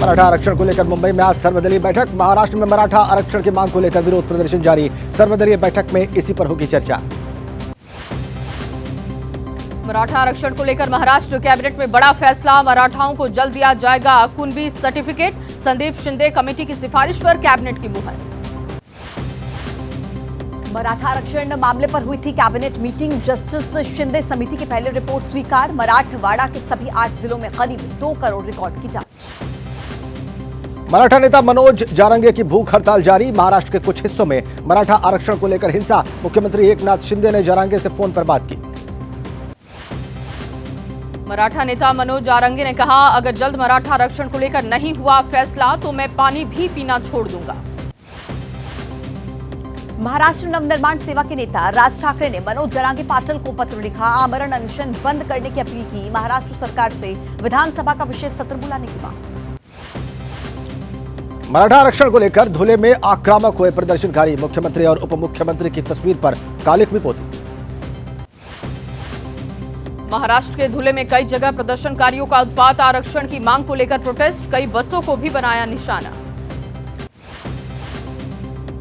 मराठा आरक्षण को लेकर मुंबई में आज सर्वदलीय बैठक। महाराष्ट्र में मराठा आरक्षण की मांग को लेकर विरोध प्रदर्शन जारी। सर्वदलीय बैठक में इसी पर होगी चर्चा। मराठा आरक्षण को लेकर महाराष्ट्र कैबिनेट में बड़ा फैसला। मराठाओं को जल्द दिया जाएगा कुणबी सर्टिफिकेट। संदीप शिंदे कमेटी की सिफारिश पर कैबिनेट की मुहर। मराठा आरक्षण मामले पर हुई थी कैबिनेट मीटिंग। जस्टिस शिंदे समिति की पहली रिपोर्ट स्वीकार। मराठवाड़ा के सभी 8 जिलों में करीब 2 करोड़ रिकॉर्ड की जांच। मराठा नेता मनोज जारंगे की भूख हड़ताल जारी। महाराष्ट्र के कुछ हिस्सों में मराठा आरक्षण को लेकर हिंसा। मुख्यमंत्री एकनाथ शिंदे ने जारंगे से फोन पर बात की। मराठा नेता मनोज जारंगे ने कहा, अगर जल्द मराठा आरक्षण को लेकर नहीं हुआ फैसला तो मैं पानी भी पीना छोड़ दूंगा। महाराष्ट्र नवनिर्माण सेवा के नेता राज ठाकरे ने मनोज जरांगे पाटिल को पत्र लिखा। आमरण अनशन बंद करने की अपील की। महाराष्ट्र सरकार से विधानसभा का विशेष सत्र बुलाने की मांग। मराठा आरक्षण को लेकर धुले में आक्रामक हुए प्रदर्शनकारी। मुख्यमंत्री और उप मुख्यमंत्री की तस्वीर पर कालिख भी पोती। महाराष्ट्र के धुले में कई जगह प्रदर्शनकारियों का उत्पात। आरक्षण की मांग को लेकर प्रोटेस्ट। कई बसों को भी बनाया निशाना।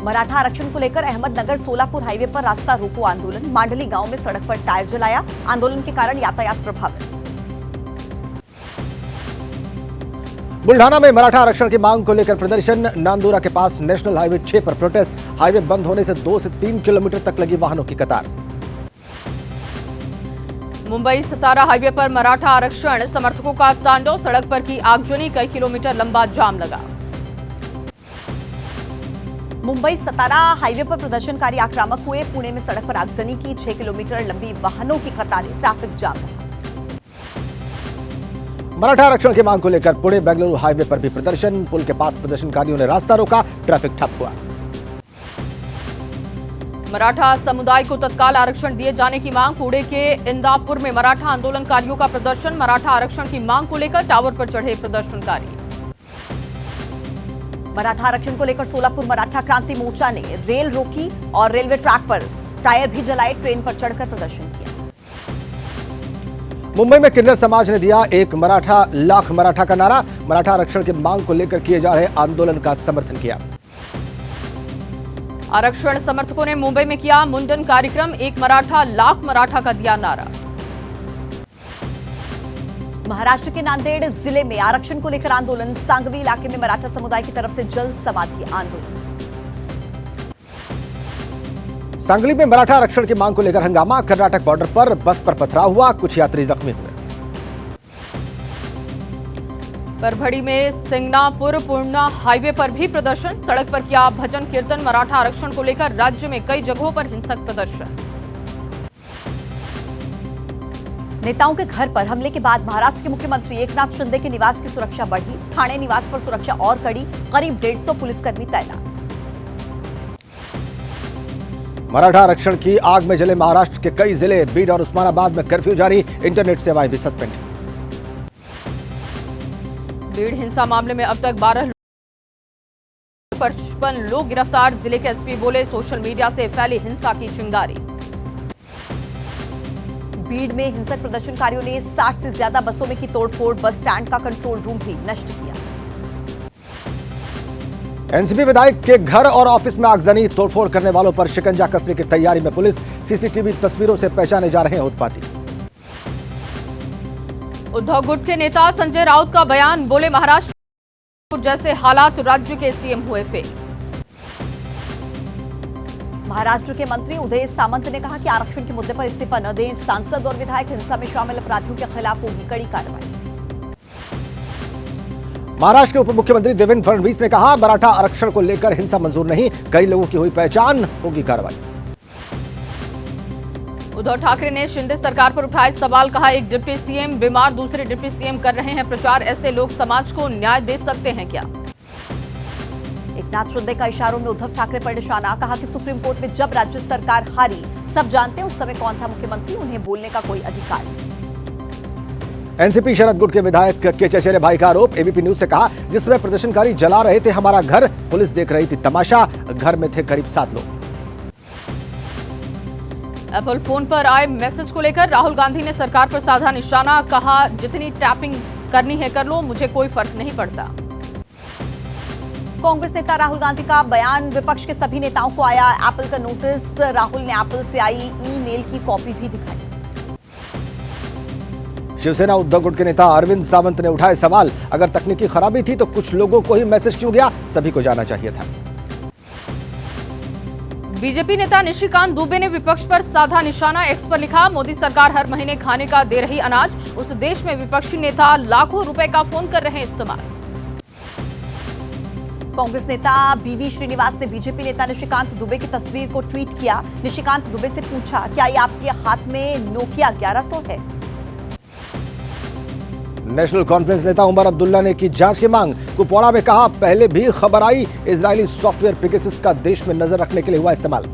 मराठा आरक्षण को लेकर अहमदनगर सोलापुर हाईवे पर रास्ता रोको आंदोलन। मांडली गांव में सड़क पर टायर जलाया। आंदोलन के कारण यातायात प्रभावित। बुल्ढाना में मराठा आरक्षण की मांग को लेकर प्रदर्शन। नांदुरा के पास नेशनल हाईवे 6 पर प्रोटेस्ट। हाईवे बंद होने से 2 से 3 किलोमीटर तक लगी वाहनों की कतार। मुंबई सतारा हाईवे पर मराठा आरक्षण समर्थकों का तांडव। सड़क पर की आगजनी। कई किलोमीटर लंबा जाम लगा। मुंबई सतारा हाईवे पर प्रदर्शनकारी आक्रामक हुए। पुणे में सड़क पर आगजनी की। 6 किलोमीटर लंबी वाहनों की कतारें। ट्रैफिक जाम रहा। मराठा आरक्षण की मांग को लेकर पुणे बेंगलुरु हाईवे पर भी प्रदर्शन। पुल के पास प्रदर्शनकारियों ने रास्ता रोका। ट्रैफिक ठप हुआ। मराठा समुदाय को तत्काल आरक्षण दिए जाने की मांग। पुणे के इंदापुर में मराठा आंदोलनकारियों का प्रदर्शन। मराठा आरक्षण की मांग को लेकर टावर पर चढ़े प्रदर्शनकारी। मराठा आरक्षण को लेकर सोलापुर मराठा क्रांति मोर्चा ने रेल रोकी और रेलवे ट्रैक पर टायर भी जलाए। ट्रेन पर चढ़कर प्रदर्शन किया। मुंबई में किन्नर समाज ने दिया एक मराठा लाख मराठा का नारा। मराठा आरक्षण की मांग को लेकर किए जा रहे आंदोलन का समर्थन किया। आरक्षण समर्थकों ने मुंबई में किया मुंडन कार्यक्रम। एक मराठा लाख मराठा का दिया नारा। महाराष्ट्र के नांदेड़ जिले में आरक्षण को लेकर आंदोलन। सांगवी इलाके में मराठा समुदाय की तरफ से जल समाधि आंदोलन। सांगली में मराठा आरक्षण की मांग को लेकर हंगामा। कर्नाटक बॉर्डर पर बस पर पथराव हुआ। कुछ यात्री जख्मी हुए। परभड़ी में सिंगनापुर पूर्णा हाईवे पर भी प्रदर्शन। सड़क पर किया भजन कीर्तन। मराठा आरक्षण को लेकर राज्य में कई जगहों पर हिंसक प्रदर्शन। नेताओं के घर पर हमले के बाद महाराष्ट्र के मुख्यमंत्री एकनाथ शिंदे के निवास की सुरक्षा बढ़ी। ठाणे निवास पर सुरक्षा और कड़ी। करीब 150 पुलिसकर्मी तैनात। मराठा आरक्षण की आग में जले महाराष्ट्र के कई जिले। बीड और उस्मानाबाद में कर्फ्यू जारी। इंटरनेट सेवाएं भी सस्पेंड। बीड हिंसा मामले में अब तक 55 लोग गिरफ्तार। जिले के एसपी बोले, सोशल मीडिया से फैली हिंसा की चिंगारी। बीड में हिंसक प्रदर्शनकारियों ने 60 से ज्यादा बसों में की तोड़फोड़। बस स्टैंड का कंट्रोल रूम भी नष्ट किया। एनसीपी विधायक के घर और ऑफिस में आगजनी। तोड़फोड़ करने वालों पर शिकंजा कसने की तैयारी में पुलिस। सीसीटीवी तस्वीरों से पहचाने जा रहे हैं उत्पाती। उद्धव गुट के नेता संजय राउत का बयान। बोले, महाराष्ट्र जैसे हालात राज्य के सीएम हुए फेल। महाराष्ट्र के मंत्री उदय सामंत ने कहा कि आरक्षण के मुद्दे पर इस्तीफा न दें। सांसद और विधायक हिंसा में शामिल अपराधियों के खिलाफ होगी कड़ी कार्रवाई। महाराष्ट्र के उप मुख्यमंत्री देवेंद्र फडणवीस ने कहा, मराठा आरक्षण को लेकर हिंसा मंजूर नहीं। कई लोगों की हुई पहचान, होगी कार्रवाई। उद्धव ठाकरे ने शिंदे सरकार पर उठाए सवाल। कहा, एक डिप्टी सीएम बीमार, दूसरे डिप्टी सीएम कर रहे हैं प्रचार। ऐसे लोग समाज को न्याय दे सकते हैं क्या? एकनाथ शिंदे का इशारों में उद्धव ठाकरे पर निशाना। कहा कि सुप्रीम कोर्ट में जब राज्य सरकार हारी, सब जानते हैं उस समय कौन था मुख्यमंत्री। उन्हें बोलने का कोई अधिकार नहीं। एनसीपी शरद गुट के विधायक के चचेरे भाई का आरोप। एबीपी न्यूज से कहा, जिस समय प्रदर्शनकारी जला रहे थे हमारा घर, पुलिस देख रही थी तमाशा। घर में थे करीब 7 लोग। एप्पल फोन पर आए मैसेज को लेकर राहुल गांधी ने सरकार पर साधा निशाना। कहा, जितनी टैपिंग करनी है कर लो, मुझे कोई फर्क नहीं पड़ता। कांग्रेस नेता राहुल गांधी का बयान, विपक्ष के सभी नेताओं को आया एप्पल का नोटिस। राहुल ने एप्पल से आई ईमेल की कॉपी भी दिखाई। शिवसेना उद्धव गुट के नेता अरविंद सावंत ने उठाए सवाल, अगर तकनीकी खराबी थी तो कुछ लोगों को ही मैसेज क्यों गया, सभी को जाना चाहिए था। बीजेपी नेता निशिकांत दुबे ने विपक्ष पर साधा निशाना, एक्स पर लिखा, मोदी सरकार हर महीने खाने का दे रही अनाज, उस देश में विपक्षी नेता लाखों रुपए का फोन कर रहे हैं इस्तेमाल। कांग्रेस नेता बीवी श्रीनिवास ने बीजेपी नेता निशिकांत दुबे की तस्वीर को ट्वीट किया। निशिकांत दुबे से पूछा, क्या ये आपके हाथ में नोकिया 1100 है? नेशनल कॉन्फ्रेंस नेता उमर अब्दुल्ला ने की जांच की मांग। कुपवाड़ा में कहा, पहले भी खबर आई, इजरायली सॉफ्टवेयर पेगासस का देश में नजर रखने के लिए हुआ इस्तेमाल।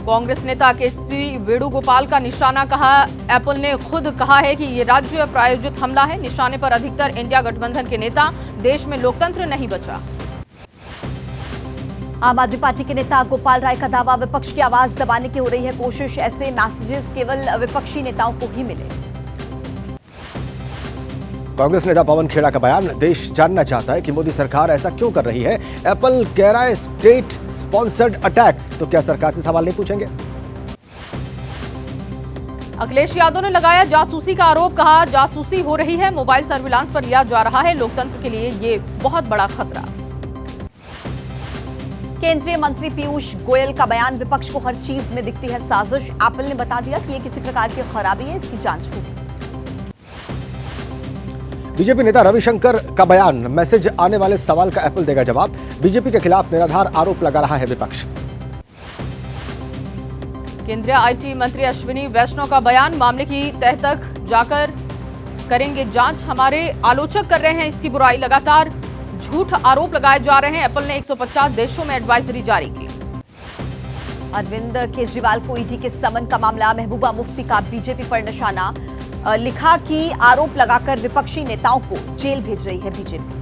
कांग्रेस नेता केसी वेणुगोपाल का निशाना, कहा एप्पल ने खुद कहा है कि ये राज्य प्रायोजित हमला है। निशाने पर अधिकतर इंडिया गठबंधन के नेता, देश में लोकतंत्र नहीं बचा। आम आदमी पार्टी के नेता गोपाल राय का दावा, विपक्ष की आवाज दबाने की हो रही है कोशिश, ऐसे मैसेजेस केवल विपक्षी नेताओं को ही मिले। कांग्रेस नेता पवन खेड़ा का बयान, देश जानना चाहता है कि मोदी सरकार ऐसा क्यों कर रही है। एप्पल कह रहा है स्टेट स्पॉन्सर्ड अटैक, तो क्या सरकार से सवाल नहीं पूछेंगे? अखिलेश यादव ने लगाया जासूसी का आरोप, कहा जासूसी हो रही है, मोबाइल सर्विलांस पर लिया जा रहा है, लोकतंत्र के लिए ये बहुत बड़ा खतरा। केंद्रीय मंत्री पीयूष गोयल का बयान, विपक्ष को हर चीज में दिखती है साजिश। एप्पल ने बता दिया कि ये किसी प्रकार की खराबी है, इसकी जांच होगी। बीजेपी नेता रविशंकर का बयान, मैसेज आने वाले सवाल का एप्पल देगा जवाब। बीजेपी के खिलाफ निराधार आरोप लगा रहा है विपक्ष। केंद्रीय आईटी मंत्री अश्विनी वैष्णव का बयान, मामले की तह तक जाकर करेंगे जांच, हमारे आलोचक कर रहे हैं इसकी बुराई, लगातार झूठ आरोप लगाए जा रहे हैं। एप्पल ने 150 देशों में एडवाइजरी जारी की। अरविंद केजरीवाल को ईडी के समन का मामला, महबूबा मुफ्ती का बीजेपी पर निशाना, लिखा कि आरोप लगाकर विपक्षी नेताओं को जेल भेज रही है बीजेपी।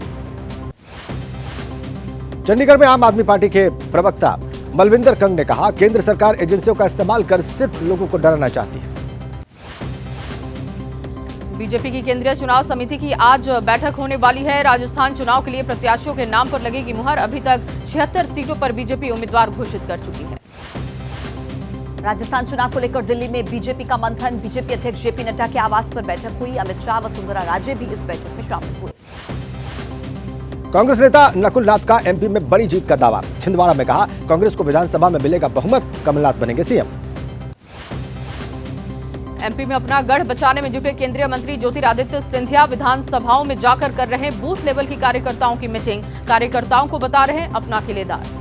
चंडीगढ़ में आम आदमी पार्टी के प्रवक्ता मलविंदर कंग ने कहा, केंद्र सरकार एजेंसियों का इस्तेमाल कर सिर्फ लोगों को डराना चाहती है। बीजेपी की केंद्रीय चुनाव समिति की आज बैठक होने वाली है। राजस्थान चुनाव के लिए प्रत्याशियों के नाम पर लगेगी मुहर। अभी तक 76 सीटों पर बीजेपी उम्मीदवार घोषित कर चुकी है। राजस्थान चुनाव को लेकर दिल्ली में बीजेपी का मंथन, बीजेपी अध्यक्ष जेपी नड्डा के आवास पर बैठक हुई। अमित शाह, वसुंधरा राजे भी इस बैठक में शामिल हुए। कांग्रेस नेता नकुल नाथ का एमपी में बड़ी जीत का दावा, छिंदवाड़ा में कहा, कांग्रेस को विधानसभा में मिलेगा बहुमत, कमलनाथ बनेंगे सीएम। एमपी में अपना गढ़ बचाने में जुटे केंद्रीय मंत्री ज्योतिरादित्य सिंधिया विधानसभाओं में जाकर कर रहे बूथ लेवल की कार्यकर्ताओं की मीटिंग, कार्यकर्ताओं को बता रहे अपना किलेदार।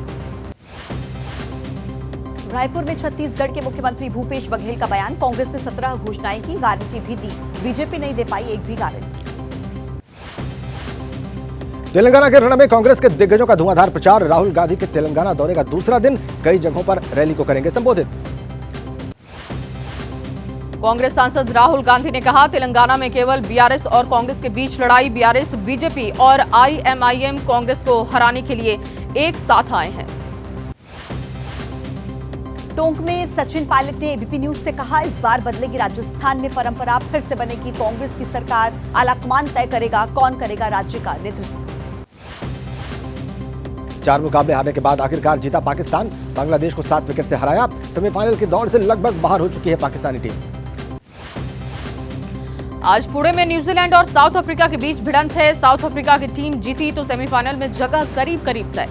रायपुर में छत्तीसगढ़ के मुख्यमंत्री भूपेश बघेल का बयान, कांग्रेस ने 17 घोषणाएं की, गारंटी भी दी, बीजेपी नहीं दे पाई एक भी गारंटी। तेलंगाना के रण में कांग्रेस के दिग्गजों का धुआंधार प्रचार, राहुल गांधी के तेलंगाना दौरे का दूसरा दिन, कई जगहों पर रैली को करेंगे संबोधित। कांग्रेस सांसद राहुल गांधी ने कहा, तेलंगाना में केवल बीआरएस और कांग्रेस के बीच लड़ाई, बीआरएस, बीजेपी और आईएमआईएम कांग्रेस को हराने के लिए एक साथ आए हैं। टोंक में सचिन पायलट ने एबीपी न्यूज से कहा, इस बार बदलेगी राजस्थान में परंपरा, फिर से बनेगी कांग्रेस की सरकार, आलाकमान तय करेगा कौन करेगा राज्य का नेतृत्व। 4 मुकाबले हारने के बाद आखिरकार जीता पाकिस्तान, बांग्लादेश को 7 विकेट से हराया। सेमीफाइनल की दौड़ से लगभग बाहर हो चुकी है पाकिस्तानी टीम। आज पुणे में न्यूजीलैंड और साउथ अफ्रीका के बीच भिड़ंत है। साउथ अफ्रीका की टीम जीती तो सेमीफाइनल में जगह करीब करीब तय।